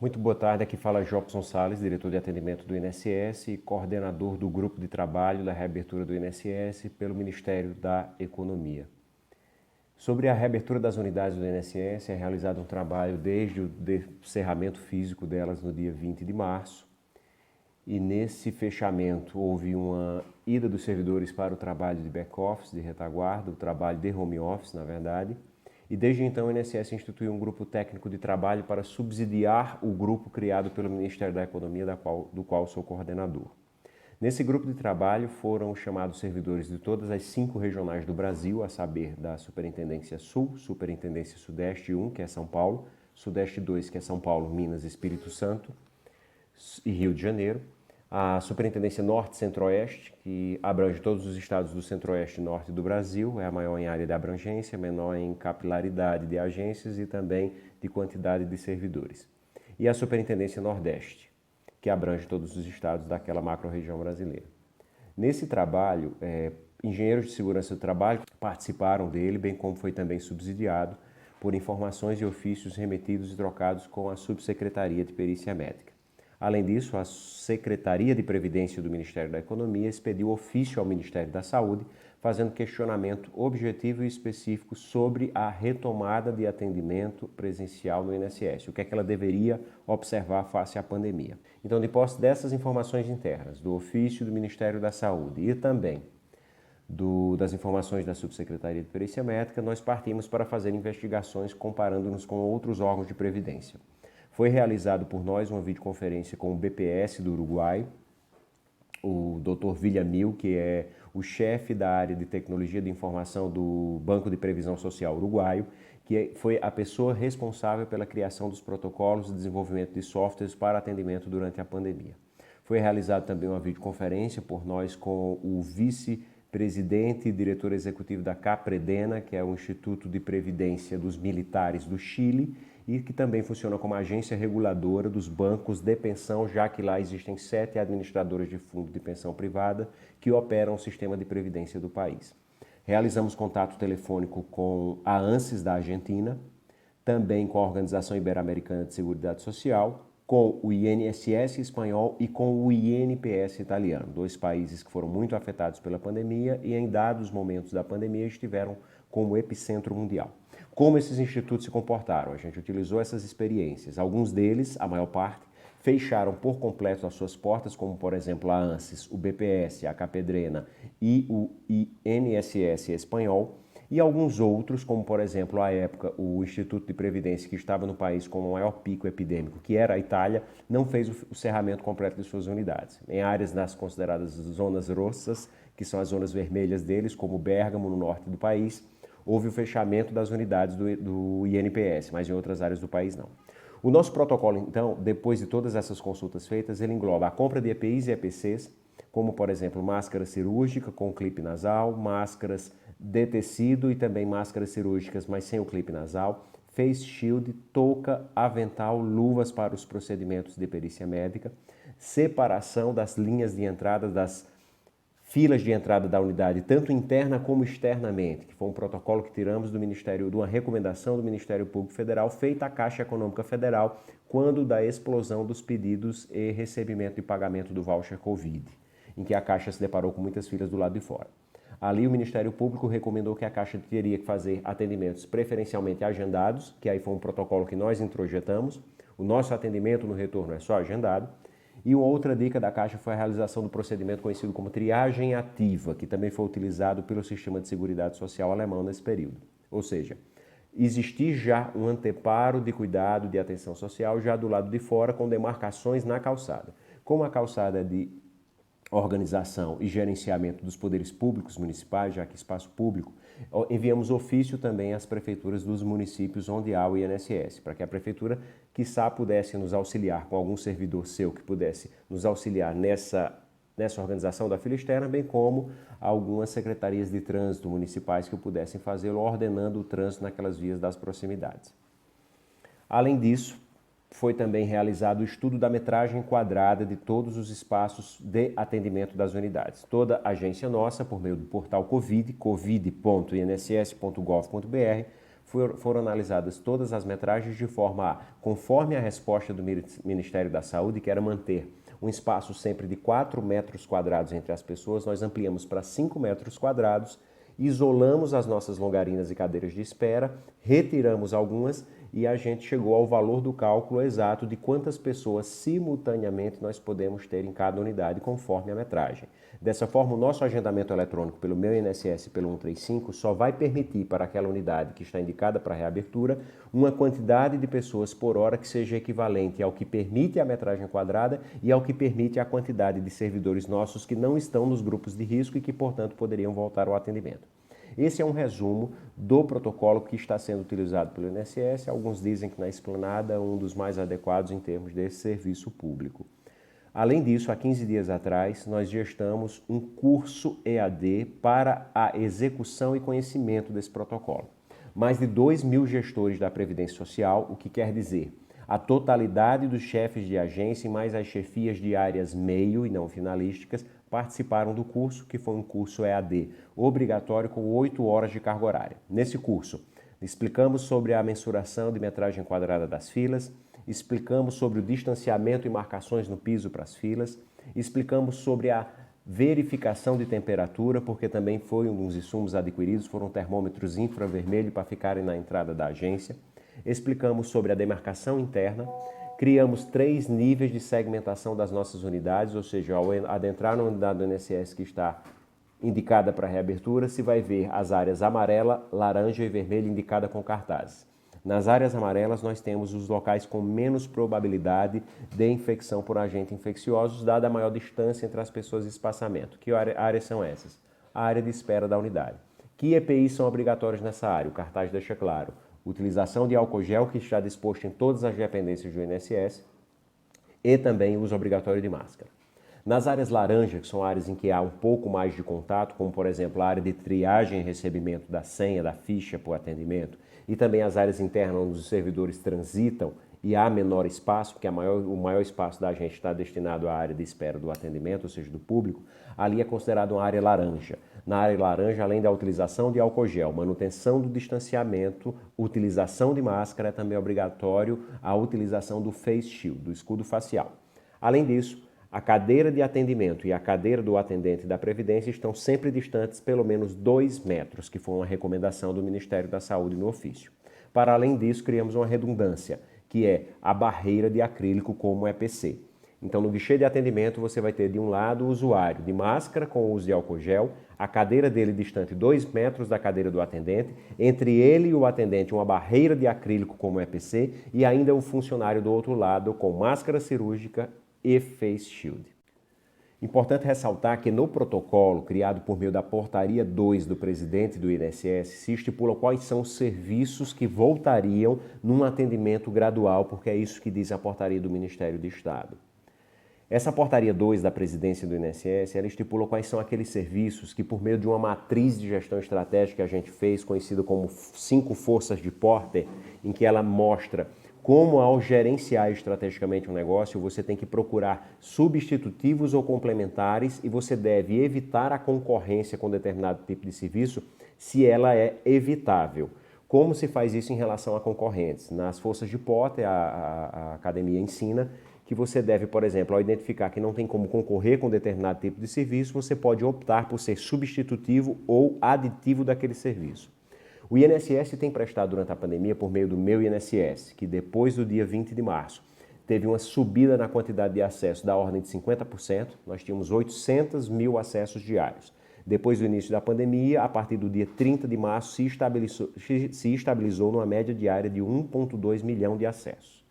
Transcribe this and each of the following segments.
Muito boa tarde, aqui fala Jobson Salles, diretor de atendimento do INSS e coordenador do grupo de trabalho da reabertura do INSS pelo Ministério da Economia. Sobre a reabertura das unidades do INSS, é realizado um trabalho desde o encerramento físico delas no dia 20 de março e nesse fechamento houve uma ida dos servidores para o trabalho de back-office, de retaguarda, o trabalho de home office, na verdade. E desde então o INSS instituiu um grupo técnico de trabalho para subsidiar o grupo criado pelo Ministério da Economia, do qual sou coordenador. Nesse grupo de trabalho foram chamados servidores de todas as 5 regionais do Brasil, a saber, da Superintendência Sul, Superintendência Sudeste 1, que é São Paulo, Sudeste 2, que é São Paulo, Minas, Espírito Santo e Rio de Janeiro, a Superintendência Norte Centro-Oeste, que abrange todos os estados do Centro-Oeste e Norte do Brasil, é a maior em área de abrangência, menor em capilaridade de agências e também de quantidade de servidores. E a Superintendência Nordeste, que abrange todos os estados daquela macro-região brasileira. Nesse trabalho, engenheiros de segurança do trabalho participaram dele, bem como foi também subsidiado por informações e ofícios remetidos e trocados com a Subsecretaria de Perícia Médica. Além disso, a Secretaria de Previdência do Ministério da Economia expediu ofício ao Ministério da Saúde, fazendo questionamento objetivo e específico sobre a retomada de atendimento presencial no INSS, o que é que ela deveria observar face à pandemia. Então, de posse dessas informações internas, do ofício do Ministério da Saúde e também das informações da Subsecretaria de Perícia Médica, nós partimos para fazer investigações comparando-nos com outros órgãos de previdência. Foi realizado por nós uma videoconferência com o BPS do Uruguai, o Dr. Villamil, que é o chefe da área de tecnologia de informação do Banco de Previsão Social Uruguaio, que foi a pessoa responsável pela criação dos protocolos de desenvolvimento de softwares para atendimento durante a pandemia. Foi realizada também uma videoconferência por nós com o vice-presidente e diretor executivo da CAPREDENA, que é o Instituto de Previdência dos Militares do Chile, e que também funciona como agência reguladora dos bancos de pensão, já que lá existem 7 administradoras de fundo de pensão privada que operam o sistema de previdência do país. Realizamos contato telefônico com a ANSES da Argentina, também com a Organização Ibero-Americana de Seguridade Social, com o INSS espanhol e com o INPS italiano, 2 países que foram muito afetados pela pandemia e em dados momentos da pandemia estiveram como epicentro mundial. Como esses institutos se comportaram? A gente utilizou essas experiências. Alguns deles, a maior parte, fecharam por completo as suas portas, como por exemplo a ANSES, o BPS, a CAPEDRENA e o INSS espanhol, e alguns outros, como por exemplo, à época, o Instituto de Previdência, que estava no país com o maior pico epidêmico, que era a Itália, não fez o cerramento completo de suas unidades. Em áreas das consideradas zonas rossas, que são as zonas vermelhas deles, como Bérgamo, no norte do país, houve o fechamento das unidades do INPS, mas em outras áreas do país não. O nosso protocolo, então, depois de todas essas consultas feitas, ele engloba a compra de EPIs e EPCs, como, por exemplo, máscara cirúrgica com clipe nasal, máscaras de tecido e também máscaras cirúrgicas, mas sem o clipe nasal, face shield, touca, avental, luvas para os procedimentos de perícia médica, separação das linhas de entrada das filas de entrada da unidade, tanto interna como externamente, que foi um protocolo que tiramos do Ministério, de uma recomendação do Ministério Público Federal, feita à Caixa Econômica Federal, quando da explosão dos pedidos e recebimento e pagamento do voucher Covid, em que a Caixa se deparou com muitas filas do lado de fora. Ali o Ministério Público recomendou que a Caixa teria que fazer atendimentos preferencialmente agendados, que aí foi um protocolo que nós introjetamos. O nosso atendimento no retorno é só agendado. E uma outra dica da Caixa foi a realização do procedimento conhecido como triagem ativa, que também foi utilizado pelo Sistema de Seguridade Social alemão nesse período. Ou seja, existir já um anteparo de cuidado, de atenção social, já do lado de fora, com demarcações na calçada. Como a calçada é de organização e gerenciamento dos poderes públicos municipais, já que espaço público, enviamos ofício também às prefeituras dos municípios onde há o INSS, para que a prefeitura, quiçá, pudesse nos auxiliar com algum servidor seu que pudesse nos auxiliar nessa organização da fila externa, bem como algumas secretarias de trânsito municipais que pudessem fazê-lo, ordenando o trânsito naquelas vias das proximidades. Além disso, foi também realizado o estudo da metragem quadrada de todos os espaços de atendimento das unidades. Toda agência nossa, por meio do portal Covid, covid.inss.gov.br, foram analisadas todas as metragens de forma a, conforme a resposta do Ministério da Saúde, que era manter um espaço sempre de 4 metros quadrados entre as pessoas, nós ampliamos para 5 metros quadrados, isolamos as nossas longarinas e cadeiras de espera, retiramos algumas e a gente chegou ao valor do cálculo exato de quantas pessoas simultaneamente nós podemos ter em cada unidade, conforme a metragem. Dessa forma, o nosso agendamento eletrônico pelo Meu INSS pelo 135 só vai permitir para aquela unidade que está indicada para reabertura uma quantidade de pessoas por hora que seja equivalente ao que permite a metragem quadrada e ao que permite a quantidade de servidores nossos que não estão nos grupos de risco e que, portanto, poderiam voltar ao atendimento. Esse é um resumo do protocolo que está sendo utilizado pelo INSS. Alguns dizem que na esplanada é um dos mais adequados em termos desse serviço público. Além disso, há 15 dias atrás, nós gestamos um curso EAD para a execução e conhecimento desse protocolo. Mais de 2.000 gestores da Previdência Social, o que quer dizer a totalidade dos chefes de agência e mais as chefias de áreas meio e não finalísticas participaram do curso, que foi um curso EAD obrigatório com 8 horas de carga horária. Nesse curso, explicamos sobre a mensuração de metragem quadrada das filas, explicamos sobre o distanciamento e marcações no piso para as filas, explicamos sobre a verificação de temperatura, porque também foi um dos insumos adquiridos, foram termômetros infravermelho para ficarem na entrada da agência. Explicamos sobre a demarcação interna, criamos 3 níveis de segmentação das nossas unidades, ou seja, ao adentrar na unidade do INSS que está indicada para reabertura, se vai ver as áreas amarela, laranja e vermelha indicada com cartazes. Nas áreas amarelas, nós temos os locais com menos probabilidade de infecção por agentes infecciosos, dada a maior distância entre as pessoas e espaçamento. Que áreas são essas? A área de espera da unidade. Que EPIs são obrigatórios nessa área? O cartaz deixa claro. Utilização de álcool gel, que está disposto em todas as dependências do INSS, e também o uso obrigatório de máscara. Nas áreas laranja, que são áreas em que há um pouco mais de contato, como por exemplo a área de triagem e recebimento da senha, da ficha para o atendimento, e também as áreas internas onde os servidores transitam e há menor espaço, porque o maior espaço da gente está destinado à área de espera do atendimento, ou seja, do público, ali é considerado uma área laranja. Na área laranja, além da utilização de álcool gel, manutenção do distanciamento, utilização de máscara, é também obrigatório a utilização do face shield, do escudo facial. Além disso, a cadeira de atendimento e a cadeira do atendente da Previdência estão sempre distantes pelo menos 2 metros, que foi uma recomendação do Ministério da Saúde no ofício. Para além disso, criamos uma redundância, que é a barreira de acrílico como EPC. Então, no guichê de atendimento, você vai ter de um lado o usuário de máscara com o uso de álcool gel, a cadeira dele distante 2 metros da cadeira do atendente, entre ele e o atendente uma barreira de acrílico como EPC e ainda um funcionário do outro lado com máscara cirúrgica e face shield. Importante ressaltar que no protocolo criado por meio da portaria 2 do presidente do INSS se estipula quais são os serviços que voltariam num atendimento gradual, porque é isso que diz a portaria do Ministério do Estado. Essa portaria 2 da presidência do INSS, ela estipula quais são aqueles serviços que, por meio de uma matriz de gestão estratégica que a gente fez, conhecida como 5 forças de Porter, em que ela mostra como, ao gerenciar estrategicamente um negócio, você tem que procurar substitutivos ou complementares e você deve evitar a concorrência com determinado tipo de serviço se ela é evitável. Como se faz isso em relação a concorrentes? Nas forças de Porter, a academia ensina que você deve, por exemplo, ao identificar que não tem como concorrer com determinado tipo de serviço, você pode optar por ser substitutivo ou aditivo daquele serviço. O INSS tem prestado durante a pandemia por meio do Meu INSS, que depois do dia 20 de março teve uma subida na quantidade de acessos da ordem de 50%, nós tínhamos 800 mil acessos diários. Depois do início da pandemia, a partir do dia 30 de março, se estabilizou numa média diária de 1,2 milhão de acessos.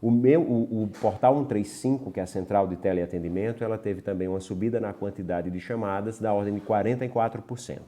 O portal 135, que é a central de teleatendimento, ela teve também uma subida na quantidade de chamadas da ordem de 44%.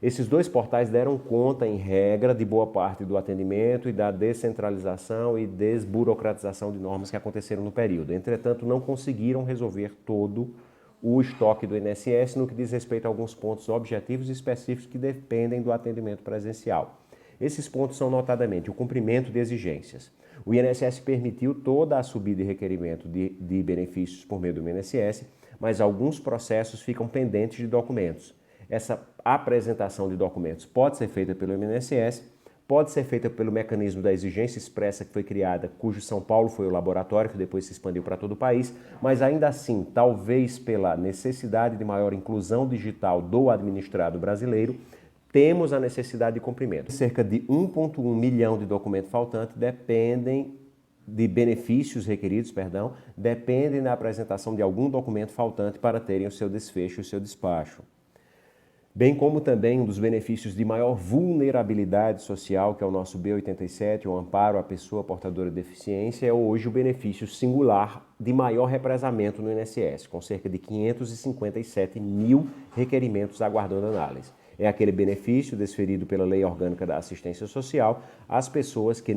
Esses 2 portais deram conta, em regra, de boa parte do atendimento e da descentralização e desburocratização de normas que aconteceram no período. Entretanto, não conseguiram resolver todo o estoque do INSS no que diz respeito a alguns pontos objetivos e específicos que dependem do atendimento presencial. Esses pontos são, notadamente, o cumprimento de exigências. O INSS permitiu toda a subida e requerimento de benefícios por meio do INSS, mas alguns processos ficam pendentes de documentos. Essa apresentação de documentos pode ser feita pelo INSS, pode ser feita pelo mecanismo da exigência expressa que foi criada, cujo São Paulo foi o laboratório, que depois se expandiu para todo o país, mas ainda assim, talvez pela necessidade de maior inclusão digital do administrado brasileiro, temos a necessidade de cumprimento. Cerca de 1,1 milhão de documentos faltantes dependem da apresentação de algum documento faltante para terem o seu desfecho e o seu despacho. Bem como também um dos benefícios de maior vulnerabilidade social, que é o nosso B87, o amparo à pessoa portadora de deficiência, é hoje o benefício singular de maior represamento no INSS, com cerca de 557 mil requerimentos aguardando análise. É aquele benefício desferido pela Lei Orgânica da Assistência Social às pessoas que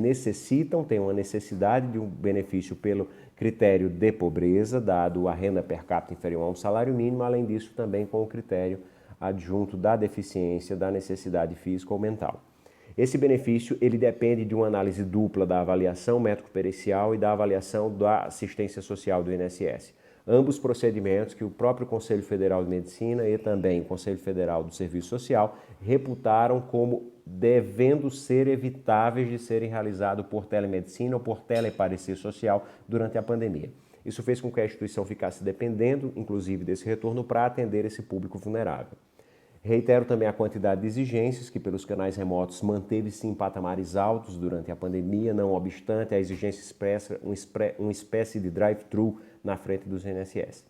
têm uma necessidade de um benefício pelo critério de pobreza, dado a renda per capita inferior a um salário mínimo, além disso também com o critério adjunto da deficiência, da necessidade física ou mental. Esse benefício ele depende de uma análise dupla da avaliação médico-pericial e da avaliação da assistência social do INSS. Ambos procedimentos que o próprio Conselho Federal de Medicina e também o Conselho Federal do Serviço Social reputaram como devendo ser evitáveis de serem realizados por telemedicina ou por teleparecer social durante a pandemia. Isso fez com que a instituição ficasse dependendo, inclusive, desse retorno para atender esse público vulnerável. Reitero também a quantidade de exigências que pelos canais remotos manteve-se em patamares altos durante a pandemia, não obstante a exigência expressa uma espécie de drive-thru na frente dos INSS.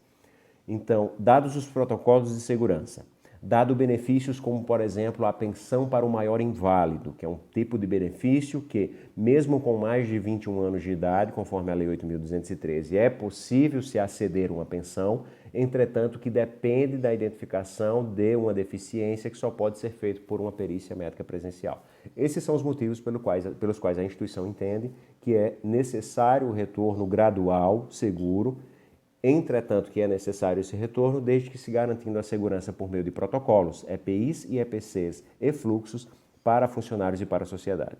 Então, dados os protocolos de segurança, dado benefícios como, por exemplo, a pensão para o maior inválido, que é um tipo de benefício que, mesmo com mais de 21 anos de idade, conforme a Lei 8.213, é possível se aceder a uma pensão, entretanto que depende da identificação de uma deficiência que só pode ser feito por uma perícia médica presencial. Esses são os motivos pelos quais a instituição entende que é necessário o retorno gradual, seguro, entretanto que é necessário esse retorno desde que se garantindo a segurança por meio de protocolos, EPIs e EPCs e fluxos para funcionários e para a sociedade.